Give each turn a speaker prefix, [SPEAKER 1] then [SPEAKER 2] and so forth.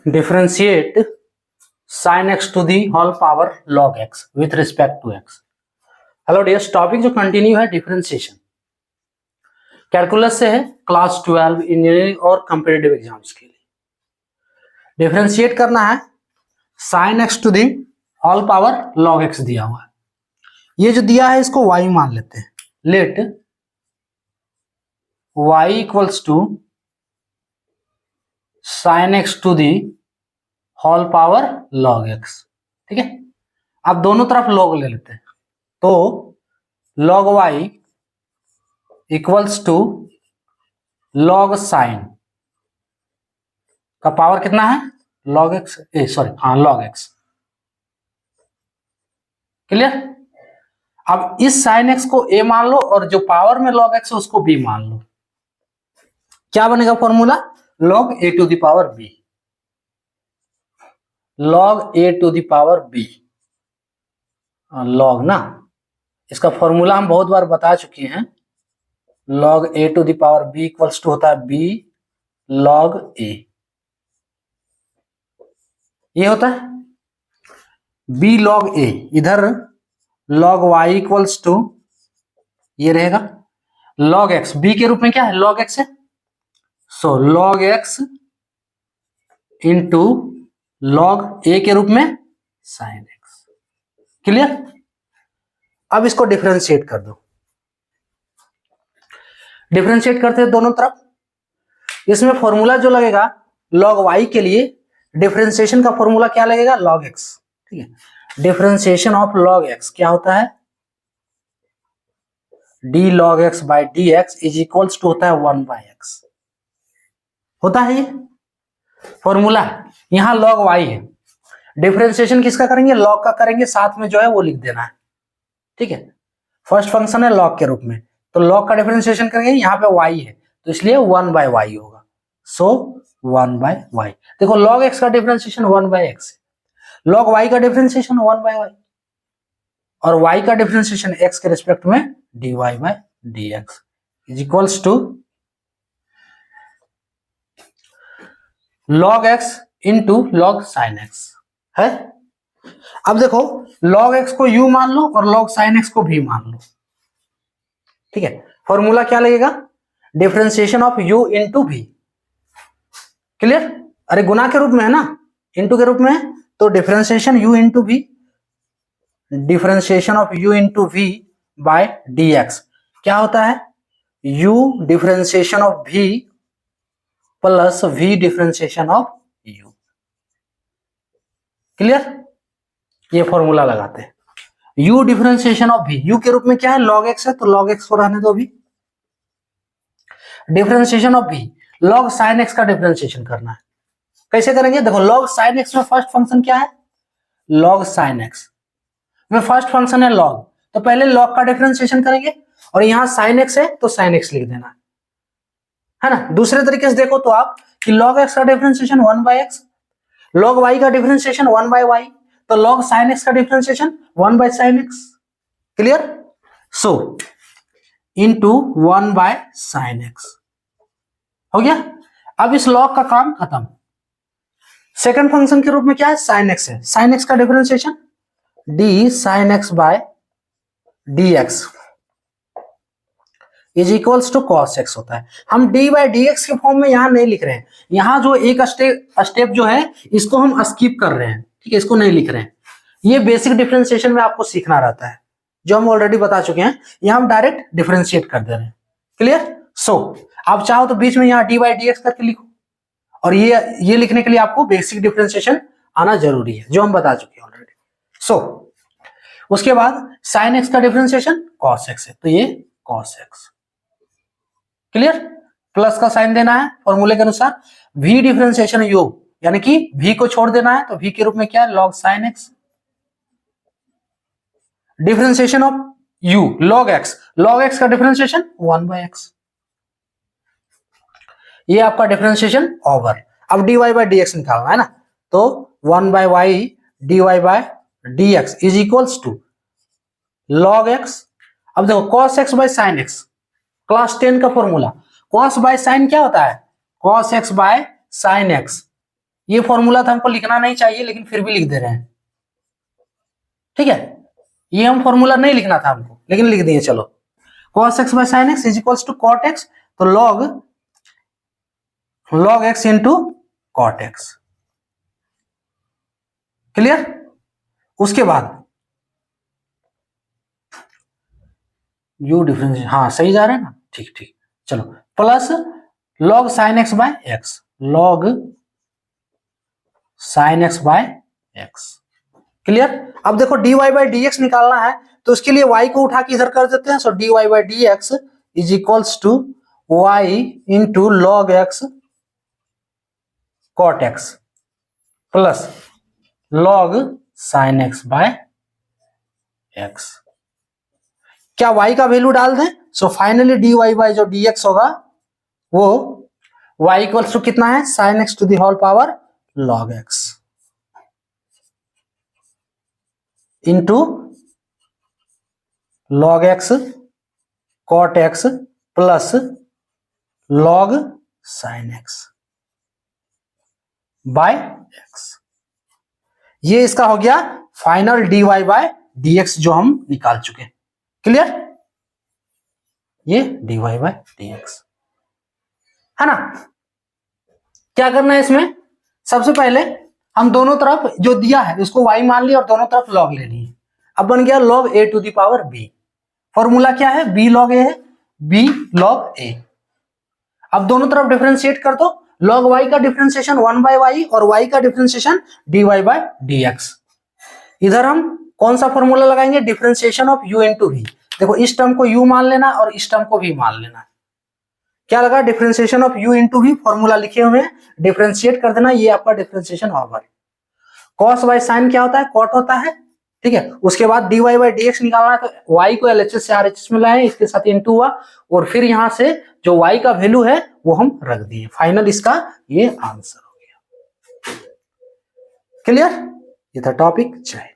[SPEAKER 1] Differentiate sin x to the whole power log x with respect to x. Hello dears, topic जो continue है differentiation calculus से है, class 12 engineering और competitive exams के लिए differentiate करना है sin x to the whole power log x दिया हुआ है। ये जो दिया है इसको y मान लेते हैं। Let y equals to sin x to the whole power log x। ठीक है, अब दोनों तरफ log ले लेते हैं तो log y equals to log sin का पावर कितना है log x, log x। Clear. अब इस sin x को a मान लो और जो पावर में log x है उसको b मान लो। क्या बनेगा formula? log a to the power b, log a to the power b। log ना, इसका फॉर्मूला हम बहुत बार बता चुके हैं। log a to the power b equals to होता है b log a। ये होता है b log a। इधर log y इक्वल्स टू ये रहेगा log x। b के रूप में क्या है? log x है। सो log x into log a के रूप में sin x। क्लियर। अब इसको डिफरेंशिएट कर दो। डिफरेंशिएट करते हैं दोनों तरफ। इसमें फॉर्मूला जो लगेगा log y के लिए, डिफरेंशिएशन का फॉर्मूला क्या लगेगा? log x। ठीक है, डिफरेंशिएशन ऑफ log x क्या होता है? d log x by d x is equals to होता है 1 बाई एक्स। होता है ये फॉर्मूला। यहां log y है, डिफरेंशिएशन किसका करेंगे? log का करेंगे, साथ में जो है वो लिख देना है। ठीक है, फर्स्ट फंक्शन है log के रूप में, तो log का डिफरेंशिएशन करेंगे। यहाँ पे y है तो इसलिए 1 बाय y होगा। So 1 by y। देखो log x का डिफरेंशिएशन 1 बाय x है, log y का डिफरेंशिएशन 1 बाय y, और y का डिफरेंशिएशन x के रिस्पेक्ट में dy by dx is equals to log x into log sin x है। अब देखो log x को u मान लो और log sin x को v मान लो। ठीक है, फॉर्मूला क्या लगेगा? Differentiation of u into v। Clear. अरे गुना के रूप में है ना, इंटू के रूप में है, तो differentiation u into v, differentiation of u into v by dx क्या होता है? u differentiation of v plus v differentiation of u। Clear. ये फॉर्मूला लगाते हैं। u differentiation of v, u के रूप में क्या है? log x है, तो log x को रहने दो भी। Differentiation of v, log sin x का डिफरेंशिएशन करना है। कैसे करेंगे? देखो log sin x में फर्स्ट फंक्शन क्या है? log sin x में फर्स्ट फंक्शन है log, तो पहले log का डिफरेंशिएशन करेंगे, और यहां sin x है तो sin x लिख देना है ना। दूसरे तरीके से देखो तो आप कि log x का differentiation 1 by x, log y का डिफरेंशिएशन 1 बाय y, तो log sin x का differentiation 1 bye sin x। Clear. So into 1 bye sin x हो गया। अब इस log का काम खत्म। सेकंड फंक्शन के रूप में क्या है? sin x है। sin x का differentiation d sin x by dx is equals to cos x होता है। हम d बाई dx के फॉर्म में यहां नहीं लिख रहे हैं। यहां जो एक स्टेप जो है इसको हम स्किप कर रहे हैं। ठीक है, इसको नहीं लिख रहे हैं। ये बेसिक डिफरेंशिएशन में आपको सीखना रहता है, जो हम ऑलरेडी बता चुके हैं। यहां हम डायरेक्ट डिफरेंशिएट कर दे रहे हैं। क्लियर। सो आप चाहो तो बीच में यहाँ d बाई dx करके लिखो, और ये लिखने के लिए आपको बेसिक डिफरेंशिएशन आना जरूरी है, जो हम बता चुके हैं ऑलरेडी। सो उसके बाद sin x का डिफरेंशिएशन cos x है, तो ये cos x। क्लियर। प्लस का साइन देना है फॉर्मूले के अनुसार। v डिफरेंशिएशन u, यानी कि v को छोड़ देना है, तो v के रूप में क्या है? log sin x। Differentiation of u log x, log x का डिफरेंशिएशन 1 बाय x। ये आपका डिफरेंशिएशन ओवर। अब dy बाय dx निकालना है ना, तो 1 by y dy by dx is equals to log x। अब देखो cos x by sin x, class 10 का फॉर्मूला। cos बाय sin क्या होता है? cos x by sin x ये फॉर्मूला तो हमको लिखना नहीं चाहिए लेकिन फिर भी लिख दे रहे हैं, ठीक है। ये हम फॉर्मूला नहीं लिखना था हमको लेकिन लिख दिए, चलो। cos x by sin x is equals to cot x, तो log x into cot x, clear. उसके बाद यू डिफरेंस, हाँ सही जा रहे हैं ना, ठीक ठीक, चलो। Plus log sin x by x, log sin x by x, clear. अब देखो dy बाई dx निकालना है तो उसके लिए y को उठा के इधर कर देते हैं, so dy by dx is equals to y into log x cot x plus log sin x by x। क्या y का वैल्यू डाल दें, सो फाइनली dy बाई जो dx होगा वो y इक्वल्स टू कितना है, sin x to the whole power log x into log x cot x plus log sin x by x। ये इसका हो गया फाइनल dy बाय dx जो हम निकाल चुके हैं, क्लियर। ये dy बाय dx है ना। क्या करना है इसमें, सबसे पहले हम दोनों तरफ जो दिया है उसको y मान लिया और दोनों तरफ log ले लिए। अब बन गया log a to the power b। Formula क्या है, b log a है, b log a। अब दोनों तरफ डिफरेंशिएट कर दो, log y का डिफरेंशिएशन 1 बाय y और y का डिफरेंशिएशन dy बाय dx। इधर हम कौन सा फॉर्मूला लगाएंगे, differentiation of u into v। देखो इस टर्म को u मान लेना और इस टर्म को v मान लेना। क्या लगा, differentiation of u into v, formula लिखे हुए हैं, डिफरेंशिएट कर देना, ये आपका डिफरेंशिएशन होगा। cos बाय sin क्या होता है, cot होता है, ठीक है। उसके बाद dy बाई dx निकालना है तो y को LHS से RHS में लाए, इसके साथ इंटू हुआ और फिर यहां से जो y का वैल्यू है वो हम रख दिए। फाइनल इसका ये आंसर हो गया, क्लियर। ये था टॉपिक। जय।